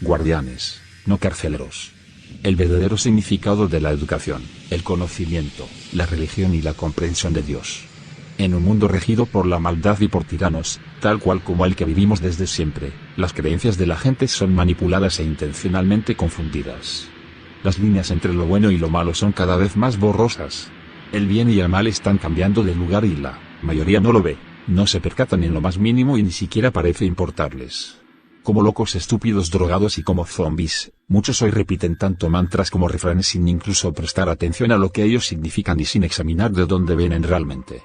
guardianes, no carceleros. El verdadero significado de la educación, el conocimiento, la religión y la comprensión de Dios. En un mundo regido por la maldad y por tiranos, tal cual como el que vivimos desde siempre, las creencias de la gente son manipuladas e intencionalmente confundidas. Las líneas entre lo bueno y lo malo son cada vez más borrosas. El bien y el mal están cambiando de lugar y la mayoría no lo ve, no se percatan en lo más mínimo y ni siquiera parece importarles. Como locos estúpidos drogados y como zombies, muchos hoy repiten tanto mantras como refranes sin incluso prestar atención a lo que ellos significan y sin examinar de dónde vienen realmente.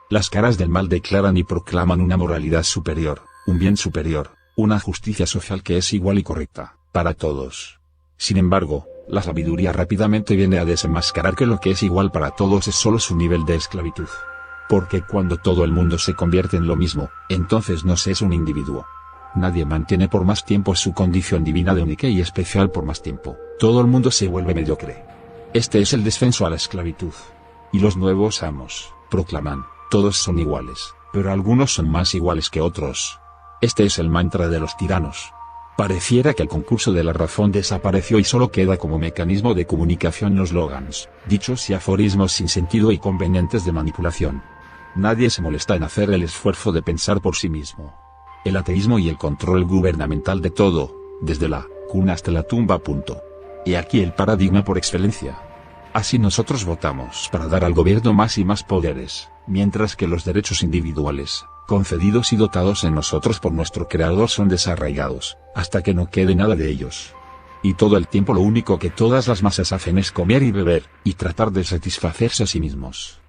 Las caras del mal declaran y proclaman una moralidad superior, un bien superior, una justicia social que es igual y correcta, para todos. Sin embargo, la sabiduría rápidamente viene a desenmascarar que lo que es igual para todos es solo su nivel de esclavitud. Porque cuando todo el mundo se convierte en lo mismo, entonces no se es un individuo. Nadie mantiene por más tiempo su condición divina de única y especial por más tiempo. Todo el mundo se vuelve mediocre. Este es el descenso a la esclavitud. Y los nuevos amos proclaman, todos son iguales, pero algunos son más iguales que otros. Este es el mantra de los tiranos. Pareciera que el concurso de la razón desapareció y solo queda como mecanismo de comunicación los slogans, dichos y aforismos sin sentido y convenientes de manipulación. Nadie se molesta en hacer el esfuerzo de pensar por sí mismo. El ateísmo y el control gubernamental de todo, desde la cuna hasta la tumba. Y aquí el paradigma por excelencia. Así nosotros votamos para dar al gobierno más y más poderes, mientras que los derechos individuales, concedidos y dotados en nosotros por nuestro Creador son desarraigados, hasta que no quede nada de ellos. Y todo el tiempo lo único que todas las masas hacen es comer y beber, y tratar de satisfacerse a sí mismos.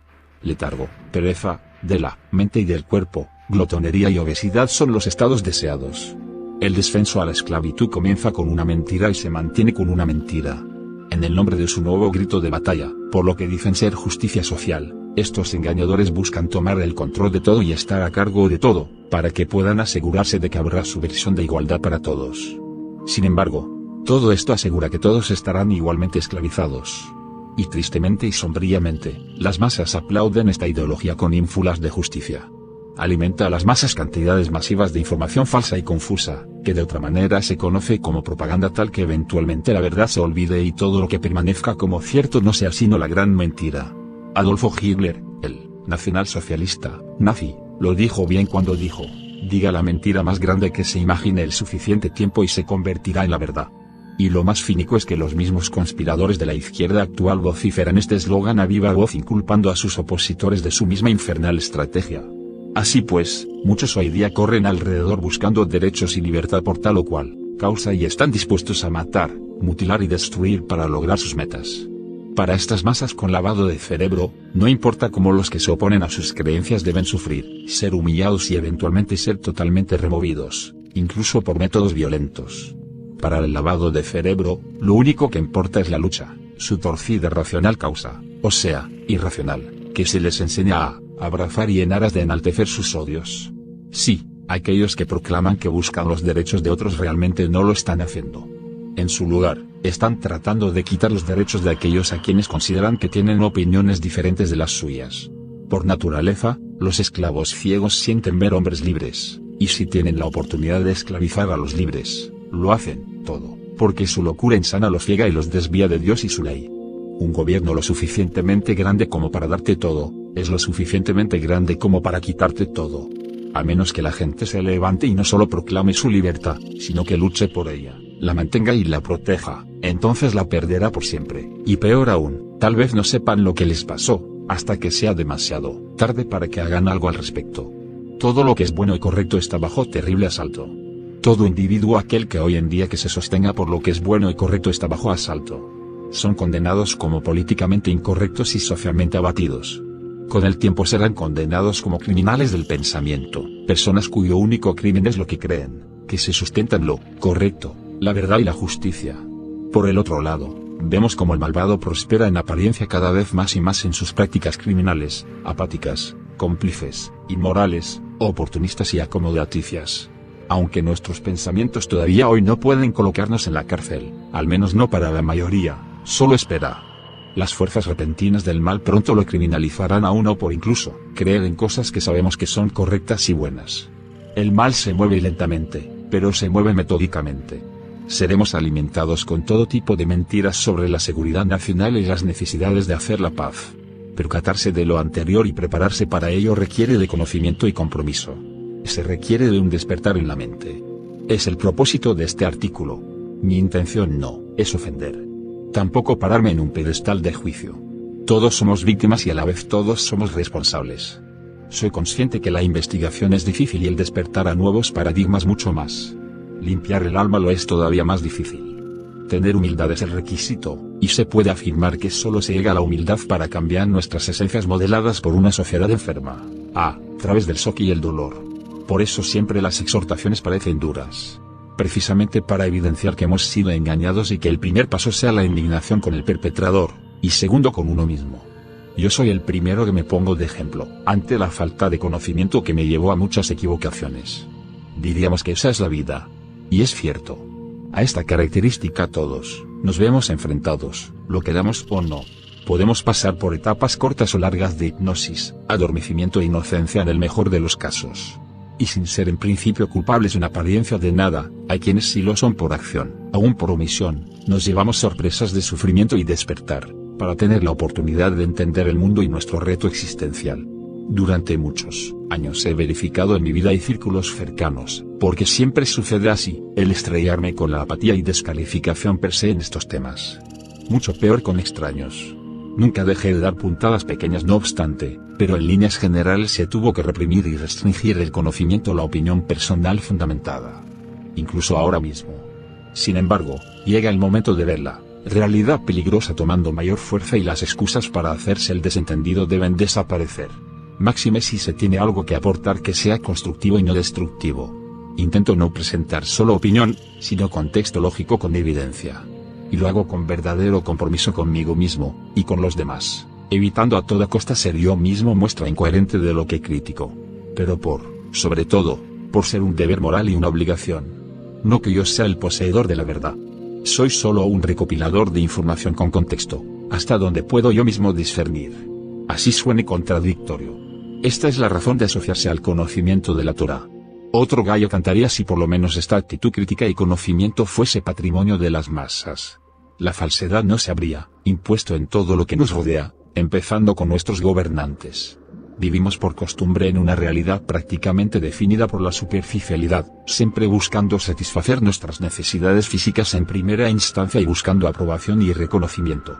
Letargo, pereza, de la mente y del cuerpo, glotonería y obesidad son los estados deseados. El descenso a la esclavitud comienza con una mentira y se mantiene con una mentira. En el nombre de su nuevo grito de batalla, por lo que dicen ser justicia social, estos engañadores buscan tomar el control de todo y estar a cargo de todo, para que puedan asegurarse de que habrá su versión de igualdad para todos. Sin embargo, todo esto asegura que todos estarán igualmente esclavizados. Y tristemente y sombríamente, las masas aplauden esta ideología con ínfulas de justicia. Alimenta a las masas cantidades masivas de información falsa y confusa, que de otra manera se conoce como propaganda, tal que eventualmente la verdad se olvide y todo lo que permanezca como cierto no sea sino la gran mentira. Adolfo Hitler, el nacionalsocialista nazi, lo dijo bien cuando dijo: diga la mentira más grande que se imagine el suficiente tiempo y se convertirá en la verdad. Y lo más cínico es que los mismos conspiradores de la izquierda actual vociferan este eslogan a viva voz, inculpando a sus opositores de su misma infernal estrategia. Así pues, muchos hoy día corren alrededor buscando derechos y libertad por tal o cual causa y están dispuestos a matar, mutilar y destruir para lograr sus metas. Para estas masas con lavado de cerebro, no importa cómo los que se oponen a sus creencias deben sufrir, ser humillados y eventualmente ser totalmente removidos, incluso por métodos violentos. Para el lavado de cerebro, lo único que importa es la lucha, su torcida racional causa, o sea, irracional, que se les enseña a abrazar y en aras de enaltecer sus odios. Sí, aquellos que proclaman que buscan los derechos de otros realmente no lo están haciendo. En su lugar, están tratando de quitar los derechos de aquellos a quienes consideran que tienen opiniones diferentes de las suyas. Por naturaleza, los esclavos ciegos sienten ver hombres libres, y si tienen la oportunidad de esclavizar a los libres, lo hacen todo, porque su locura insana los ciega y los desvía de Dios y su ley. Un gobierno lo suficientemente grande como para darte todo, es lo suficientemente grande como para quitarte todo. A menos que la gente se levante y no solo proclame su libertad, sino que luche por ella, la mantenga y la proteja, entonces la perderá por siempre. Y peor aún, tal vez no sepan lo que les pasó, hasta que sea demasiado tarde para que hagan algo al respecto. Todo lo que es bueno y correcto está bajo terrible asalto. Todo individuo aquel que hoy en día que se sostenga por lo que es bueno y correcto está bajo asalto. Son condenados como políticamente incorrectos y socialmente abatidos. Con el tiempo serán condenados como criminales del pensamiento, personas cuyo único crimen es lo que creen, que se sustentan lo correcto, la verdad y la justicia. Por el otro lado, vemos como el malvado prospera en apariencia cada vez más y más en sus prácticas criminales, apáticas, cómplices, inmorales, oportunistas y acomodaticias. Aunque nuestros pensamientos todavía hoy no pueden colocarnos en la cárcel, al menos no para la mayoría, solo espera. Las fuerzas repentinas del mal pronto lo criminalizarán a uno por incluso creer en cosas que sabemos que son correctas y buenas. El mal se mueve lentamente, pero se mueve metódicamente. seremos alimentados con todo tipo de mentiras sobre la seguridad nacional y las necesidades de hacer la paz. Percatarse de lo anterior y prepararse para ello requiere de conocimiento y compromiso. Se requiere de un despertar en la mente. Es el propósito de este artículo. Mi intención no es ofender. Tampoco pararme en un pedestal de juicio. Todos somos víctimas y a la vez todos somos responsables. Soy consciente que la investigación es difícil y el despertar a nuevos paradigmas mucho más. Limpiar el alma lo es todavía más difícil. Tener humildad es el requisito, y se puede afirmar que solo se llega a la humildad para cambiar nuestras esencias modeladas por una sociedad enferma, a través del shock y el dolor. Por eso siempre las exhortaciones parecen duras. Precisamente para evidenciar que hemos sido engañados y que el primer paso sea la indignación con el perpetrador, y segundo con uno mismo. Yo soy el primero que me pongo de ejemplo, ante la falta de conocimiento que me llevó a muchas equivocaciones. Diríamos que esa es la vida. Y es cierto. A esta característica todos nos vemos enfrentados, lo queramos o no. Podemos pasar por etapas cortas o largas de hipnosis, adormecimiento e inocencia en el mejor de los casos. Y sin ser en principio culpables en apariencia de nada, hay quienes sí lo son por acción, aún por omisión, nos llevamos sorpresas de sufrimiento y despertar, para tener la oportunidad de entender el mundo y nuestro reto existencial. Durante muchos años he verificado en mi vida y círculos cercanos, porque siempre sucede así, el estrellarme con la apatía y descalificación per se en estos temas. Mucho peor con extraños. Nunca dejé de dar puntadas pequeñas no obstante, pero en líneas generales se tuvo que reprimir y restringir el conocimiento a la opinión personal fundamentada. Incluso ahora mismo. Sin embargo, llega el momento de verla realidad peligrosa tomando mayor fuerza y las excusas para hacerse el desentendido deben desaparecer. Máxime si se tiene algo que aportar que sea constructivo y no destructivo. Intento no presentar solo opinión, sino contexto lógico con evidencia. Y lo hago con verdadero compromiso conmigo mismo, y con los demás, evitando a toda costa ser yo mismo muestra incoherente de lo que critico. Pero sobre todo, por ser un deber moral y una obligación. No que yo sea el poseedor de la verdad. Soy solo un recopilador de información con contexto, hasta donde puedo yo mismo discernir. Así suene contradictorio. Esta es la razón de asociarse al conocimiento de la Torá. Otro gallo cantaría si por lo menos esta actitud crítica y conocimiento fuese patrimonio de las masas. La falsedad no se habría impuesto en todo lo que nos rodea, empezando con nuestros gobernantes. Vivimos por costumbre en una realidad prácticamente definida por la superficialidad, siempre buscando satisfacer nuestras necesidades físicas en primera instancia y buscando aprobación y reconocimiento.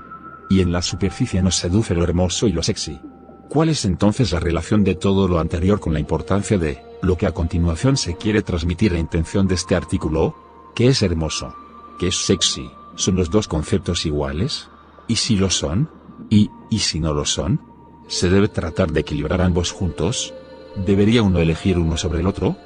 Y en la superficie nos seduce lo hermoso y lo sexy. ¿Cuál es entonces la relación de todo lo anterior con la importancia de lo que a continuación se quiere transmitir? La intención de este artículo? ¿Qué es hermoso? ¿Qué es sexy? ¿Son los dos conceptos iguales? ¿Y si lo son? ¿Y si no lo son? ¿Se debe tratar de equilibrar ambos juntos? ¿Debería uno elegir uno sobre el otro?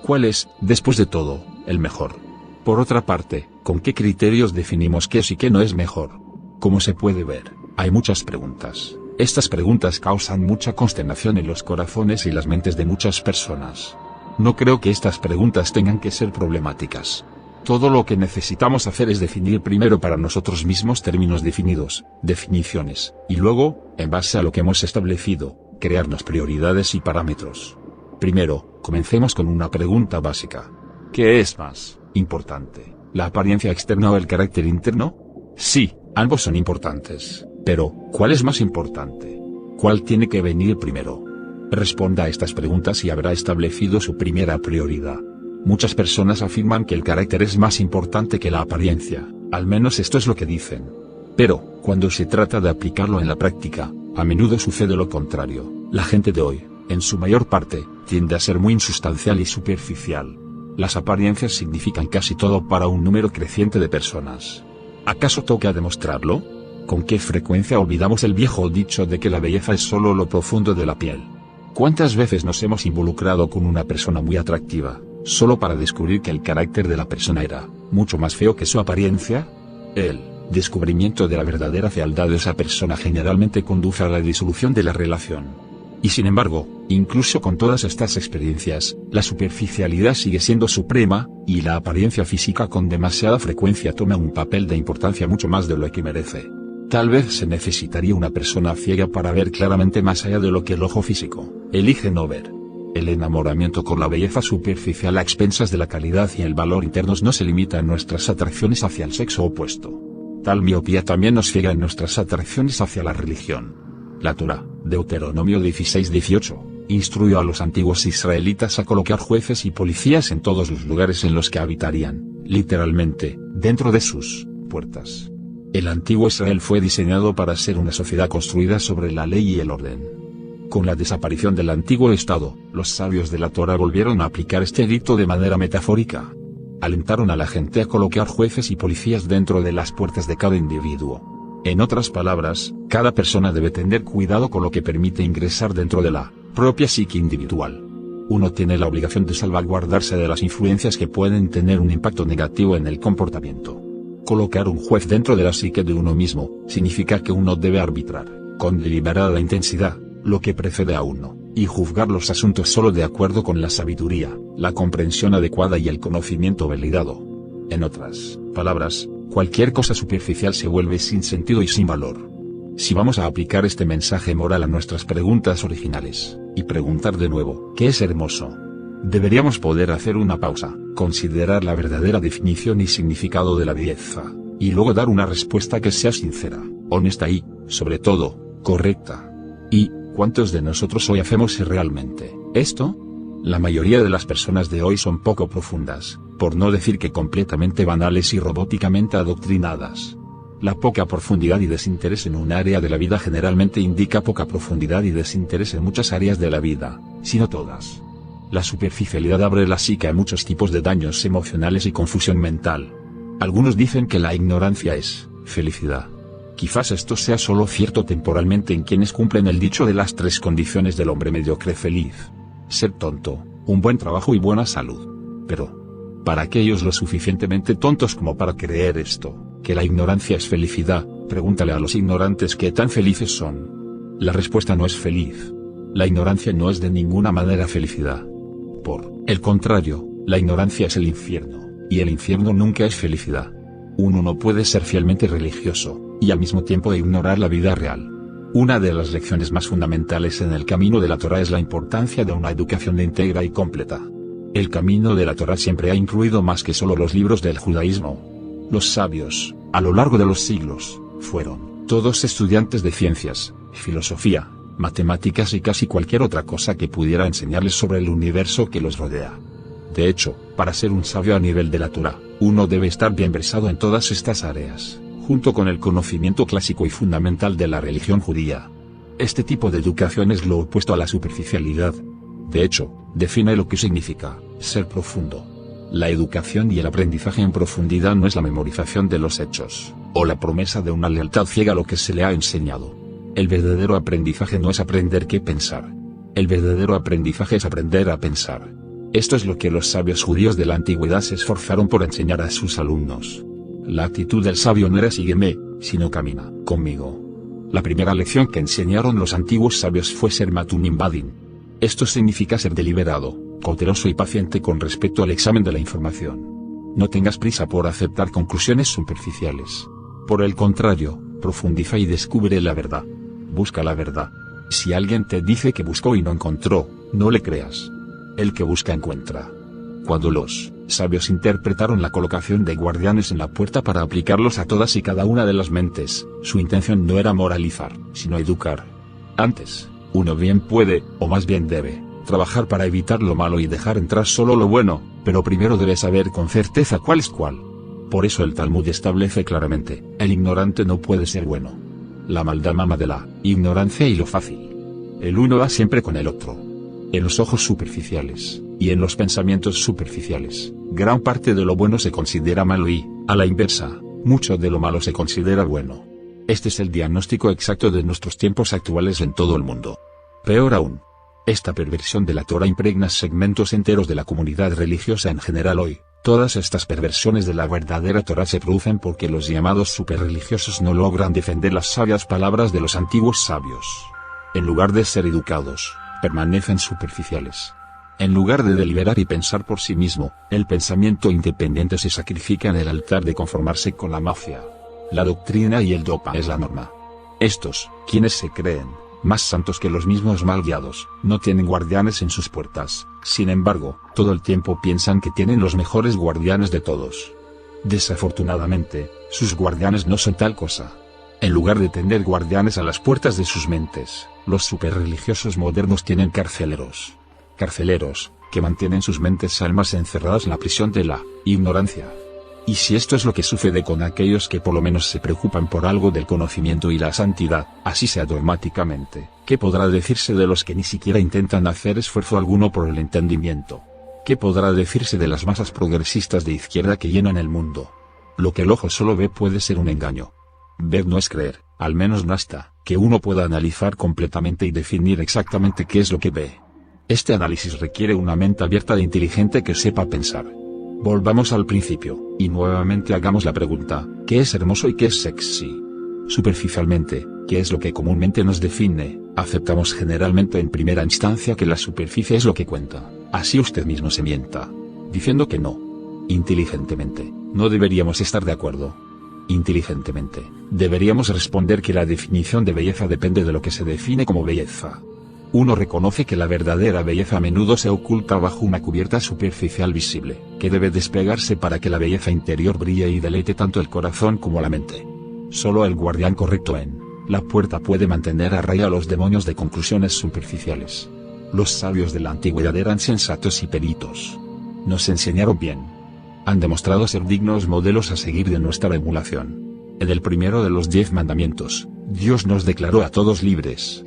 ¿Cuál es, después de todo, el mejor? Por otra parte, ¿con qué criterios definimos qué es y qué no es mejor? Como se puede ver, hay muchas preguntas. Estas preguntas causan mucha consternación en los corazones y las mentes de muchas personas. No creo que estas preguntas tengan que ser problemáticas. Todo lo que necesitamos hacer es definir primero para nosotros mismos términos definidos, definiciones, y luego, en base a lo que hemos establecido, crearnos prioridades y parámetros. Primero, comencemos con una pregunta básica. ¿Qué es más importante, la apariencia externa o el carácter interno? Sí, ambos son importantes, pero, ¿cuál es más importante? ¿Cuál tiene que venir primero? Responda a estas preguntas y habrá establecido su primera prioridad. Muchas personas afirman que el carácter es más importante que la apariencia, al menos esto es lo que dicen. Pero, cuando se trata de aplicarlo en la práctica, a menudo sucede lo contrario. La gente de hoy, en su mayor parte, tiende a ser muy insustancial y superficial. Las apariencias significan casi todo para un número creciente de personas. ¿Acaso toca demostrarlo? ¿Con qué frecuencia olvidamos el viejo dicho de que la belleza es solo lo profundo de la piel? ¿Cuántas veces nos hemos involucrado con una persona muy atractiva, solo para descubrir que el carácter de la persona era mucho más feo que su apariencia? El descubrimiento de la verdadera fealdad de esa persona generalmente conduce a la disolución de la relación. Y sin embargo, incluso con todas estas experiencias, la superficialidad sigue siendo suprema, y la apariencia física con demasiada frecuencia toma un papel de importancia mucho más de lo que merece. Tal vez se necesitaría una persona ciega para ver claramente más allá de lo que el ojo físico elige no ver. El enamoramiento con la belleza superficial a expensas de la calidad y el valor internos no se limita en nuestras atracciones hacia el sexo opuesto. Tal miopía también nos ciega en nuestras atracciones hacia la religión. La Torá, Deuteronomio 16:18, instruyó a los antiguos israelitas a colocar jueces y policías en todos los lugares en los que habitarían, literalmente, dentro de sus puertas. El antiguo Israel fue diseñado para ser una sociedad construida sobre la ley y el orden. Con la desaparición del antiguo Estado, los sabios de la Torá volvieron a aplicar este rito de manera metafórica. Alentaron a la gente a colocar jueces y policías dentro de las puertas de cada individuo. En otras palabras, cada persona debe tener cuidado con lo que permite ingresar dentro de la propia psique individual. Uno tiene la obligación de salvaguardarse de las influencias que pueden tener un impacto negativo en el comportamiento. Colocar un juez dentro de la psique de uno mismo, significa que uno debe arbitrar, con deliberada intensidad, lo que precede a uno, y juzgar los asuntos solo de acuerdo con la sabiduría, la comprensión adecuada y el conocimiento validado. En otras palabras, cualquier cosa superficial se vuelve sin sentido y sin valor. Si vamos a aplicar este mensaje moral a nuestras preguntas originales, y preguntar de nuevo, ¿qué es hermoso?, deberíamos poder hacer una pausa, considerar la verdadera definición y significado de la belleza, y luego dar una respuesta que sea sincera, honesta y, sobre todo, correcta. ¿Y cuántos de nosotros hoy hacemos realmente esto? La mayoría de las personas de hoy son poco profundas, por no decir que completamente banales y robóticamente adoctrinadas. La poca profundidad y desinterés en un área de la vida generalmente indica poca profundidad y desinterés en muchas áreas de la vida, si no todas. La superficialidad abre la psique a muchos tipos de daños emocionales y confusión mental. Algunos dicen que la ignorancia es felicidad. Quizás esto sea solo cierto temporalmente en quienes cumplen el dicho de las 3 condiciones del hombre mediocre feliz: ser tonto, un buen trabajo y buena salud. Pero, para aquellos lo suficientemente tontos como para creer esto, que la ignorancia es felicidad, pregúntale a los ignorantes qué tan felices son. La respuesta no es feliz. La ignorancia no es de ninguna manera felicidad. Por el contrario, la ignorancia es el infierno, y el infierno nunca es felicidad. Uno no puede ser fielmente religioso, y al mismo tiempo ignorar la vida real. Una de las lecciones más fundamentales en el camino de la Torá es la importancia de una educación íntegra y completa. El camino de la Torá siempre ha incluido más que solo los libros del judaísmo. Los sabios, a lo largo de los siglos, fueron todos estudiantes de ciencias, filosofía, matemáticas y casi cualquier otra cosa que pudiera enseñarles sobre el universo que los rodea. De hecho, para ser un sabio a nivel de la Torá, uno debe estar bien versado en todas estas áreas, junto con el conocimiento clásico y fundamental de la religión judía. Este tipo de educación es lo opuesto a la superficialidad. De hecho, define lo que significa ser profundo. La educación y el aprendizaje en profundidad no es la memorización de los hechos, o la promesa de una lealtad ciega a lo que se le ha enseñado. El verdadero aprendizaje no es aprender qué pensar. El verdadero aprendizaje es aprender a pensar. Esto es lo que los sabios judíos de la antigüedad se esforzaron por enseñar a sus alumnos. La actitud del sabio no era sígueme, sino camina conmigo. La primera lección que enseñaron los antiguos sabios fue ser matunim badin. Esto significa ser deliberado, cauteloso y paciente con respecto al examen de la información. No tengas prisa por aceptar conclusiones superficiales. Por el contrario, profundiza y descubre la verdad. Busca la verdad. Si alguien te dice que buscó y no encontró, no le creas. El que busca encuentra. Cuando los sabios interpretaron la colocación de guardianes en la puerta para aplicarlos a todas y cada una de las mentes, su intención no era moralizar, sino educar. Antes, uno bien puede, o más bien debe, trabajar para evitar lo malo y dejar entrar solo lo bueno, pero primero debe saber con certeza cuál es cuál. Por eso el Talmud establece claramente, el ignorante no puede ser bueno. La maldad mama de la ignorancia y lo fácil. El uno va siempre con el otro. En los ojos superficiales, y en los pensamientos superficiales, gran parte de lo bueno se considera malo y, a la inversa, mucho de lo malo se considera bueno. Este es el diagnóstico exacto de nuestros tiempos actuales en todo el mundo. Peor aún, esta perversión de la Torá impregna segmentos enteros de la comunidad religiosa en general hoy. Todas estas perversiones de la verdadera Torá se producen porque los llamados superreligiosos no logran defender las sabias palabras de los antiguos sabios. En lugar de ser educados, permanecen superficiales. En lugar de deliberar y pensar por sí mismo, el pensamiento independiente se sacrifica en el altar de conformarse con la mafia. La doctrina y el dogma es la norma. Estos, quienes se creen más santos que los mismos mal guiados, no tienen guardianes en sus puertas. Sin embargo, todo el tiempo piensan que tienen los mejores guardianes de todos. Desafortunadamente, sus guardianes no son tal cosa. En lugar de tener guardianes a las puertas de sus mentes, los superreligiosos modernos tienen carceleros. Carceleros, que mantienen sus mentes almas encerradas en la prisión de la ignorancia. Y si esto es lo que sucede con aquellos que por lo menos se preocupan por algo del conocimiento y la santidad, así sea dogmáticamente, ¿qué podrá decirse de los que ni siquiera intentan hacer esfuerzo alguno por el entendimiento? ¿Qué podrá decirse de las masas progresistas de izquierda que llenan el mundo? Lo que el ojo solo ve puede ser un engaño. Ver no es creer, al menos no hasta que uno pueda analizar completamente y definir exactamente qué es lo que ve. Este análisis requiere una mente abierta e inteligente que sepa pensar. Volvamos al principio, y nuevamente hagamos la pregunta, ¿qué es hermoso y qué es sexy? Superficialmente, ¿qué es lo que comúnmente nos define? Aceptamos generalmente en primera instancia que la superficie es lo que cuenta, así usted mismo se mienta, diciendo que no. Inteligentemente, no deberíamos estar de acuerdo. Inteligentemente, deberíamos responder que la definición de belleza depende de lo que se define como belleza. Uno reconoce que la verdadera belleza a menudo se oculta bajo una cubierta superficial visible, que debe despegarse para que la belleza interior brille y deleite tanto el corazón como la mente. Solo el guardián correcto en la puerta puede mantener a raya a los demonios de conclusiones superficiales. Los sabios de la antigüedad eran sensatos y peritos. Nos enseñaron bien. Han demostrado ser dignos modelos a seguir de nuestra emulación. En el primero de los 10 mandamientos, Dios nos declaró a todos libres.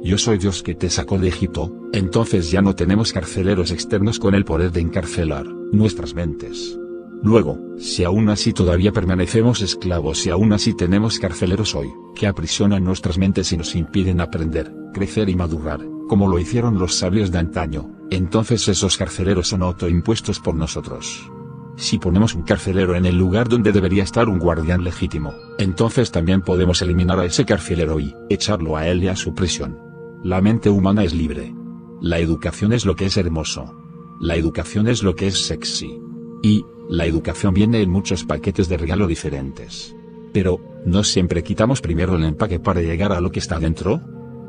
Yo soy Dios que te sacó de Egipto. Entonces ya no tenemos carceleros externos con el poder de encarcelar nuestras mentes. Luego, si aún así todavía permanecemos esclavos y aún así tenemos carceleros hoy, que aprisionan nuestras mentes y nos impiden aprender, crecer y madurar, como lo hicieron los sabios de antaño, entonces esos carceleros son autoimpuestos por nosotros. Si ponemos un carcelero en el lugar donde debería estar un guardián legítimo, entonces también podemos eliminar a ese carcelero y echarlo a él y a su prisión. La mente humana es libre. La educación es lo que es hermoso. La educación es lo que es sexy. Y la educación viene en muchos paquetes de regalo diferentes. Pero, ¿no siempre quitamos primero el empaque para llegar a lo que está dentro?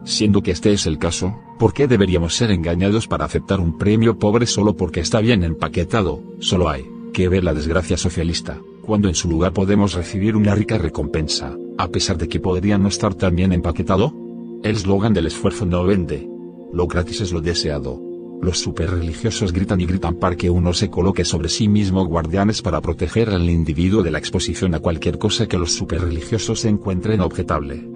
Siendo que este es el caso, ¿por qué deberíamos ser engañados para aceptar un premio pobre solo porque está bien empaquetado? Solo hay que ver la desgracia socialista, cuando en su lugar podemos recibir una rica recompensa, a pesar de que podría no estar tan bien empaquetado. El eslogan del esfuerzo no vende. Lo gratis es lo deseado. Los superreligiosos gritan y gritan para que uno se coloque sobre sí mismo guardianes para proteger al individuo de la exposición a cualquier cosa que los superreligiosos encuentren objetable.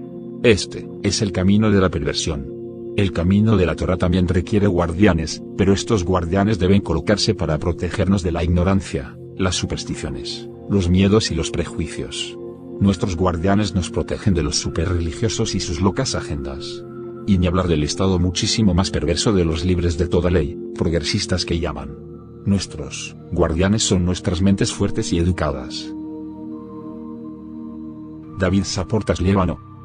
Este es el camino de la perversión. El camino de la Torá también requiere guardianes, pero estos guardianes deben colocarse para protegernos de la ignorancia, las supersticiones, los miedos y los prejuicios. Nuestros guardianes nos protegen de los superreligiosos y sus locas agendas. Y ni hablar del estado muchísimo más perverso de los libres de toda ley, progresistas que llaman. Nuestros guardianes son nuestras mentes fuertes y educadas. David Saportas Líbano.